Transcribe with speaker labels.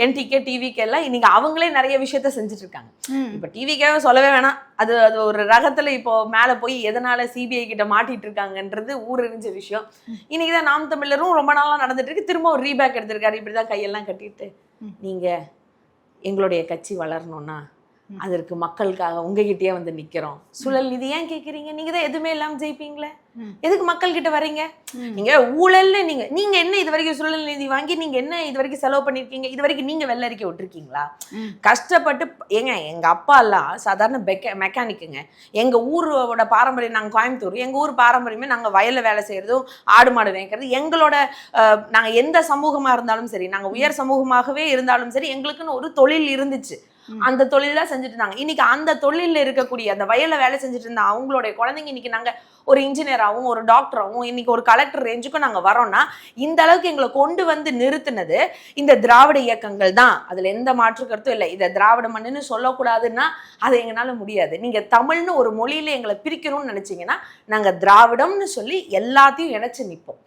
Speaker 1: NTK TVK எல்லாம் இன்னைக்கு அவங்களே நிறைய விஷயத்த செஞ்சுட்டு இருக்காங்க. இப்ப டிவிகே சொல்லவே வேணாம், அது அது ஒரு ரகத்துல இப்போ மேல போய் எதனால சிபிஐ கிட்ட மாட்டிட்டு இருக்காங்கன்றது ஊரறிஞ்ச விஷயம். இன்னைக்குதான் நாம் தமிழரும் ரொம்ப நாளா நடந்துட்டு இருக்கு, திரும்ப ஒரு ரீபேக் எடுத்திருக்காரு. இப்படிதான் கையெல்லாம் கட்டிட்டு நீங்க எங்களுடைய கட்சி வளரணும்னா அதற்கு மக்களுக்காக உங்ககிட்டயே வந்து நிக்கிறோம். சுழல் நிதி ஏன் கேக்குறீங்க? நீங்க தான் எதுவுமே இல்லாம ஜெயிப்பீங்களே, எதுக்கு மக்கள் கிட்ட வர்றீங்க? நீங்க ஊழல்ல நீங்க என்ன இது வரைக்கும் சுழல் நிதி வாங்கி நீங்க என்ன இது வரைக்கும் செலவு பண்ணிருக்கீங்க? இது வரைக்கும் நீங்க வெள்ள அறிக்கை விட்டுருக்கீங்களா? கஷ்டப்பட்டு எங்க அப்பா எல்லாம் சாதாரண மெக்கானிக்குங்க. எங்க ஊரோட பாரம்பரியம், நாங்க கோயம்புத்தூர், எங்க ஊர் பாரம்பரியமே நாங்க வயல்ல வேலை செய்யறதும் ஆடு மாடு மேய்க்கிறது. எங்களோட நாங்க எந்த சமூகமா இருந்தாலும் சரி, நாங்க உயர் சமூகமாகவே இருந்தாலும் சரி, எங்களுக்குன்னு ஒரு தொழில் இருந்துச்சு. அந்த தொழில் தான் செஞ்சுட்டு இருந்தாங்க. இன்னைக்கு அந்த தொழில இருக்கக்கூடிய அந்த வயல்ல வேலை செஞ்சுட்டு இருந்த அவங்களுடைய குழந்தைங்க இன்னைக்கு நாங்க ஒரு இன்ஜினியராகவும் ஒரு டாக்டராகவும் இன்னைக்கு ஒரு கலெக்டர் ரேஞ்சுக்கும் நாங்க வரோம்னா இந்த அளவுக்கு எங்களை கொண்டு வந்து நிறுத்தினது இந்த திராவிட இயக்கங்கள் தான். அதுல எந்த மாற்று கருத்தும் இல்லை. இதை திராவிட மண்ணுன்னு சொல்லக்கூடாதுன்னா அது எங்களால முடியாது. நீங்க தமிழ்னு ஒரு மொழியில எங்களை பிரிக்கணும்னு நினைச்சீங்கன்னா நாங்க திராவிடம்னு சொல்லி எல்லாத்தையும் இணைச்சு நிற்போம்.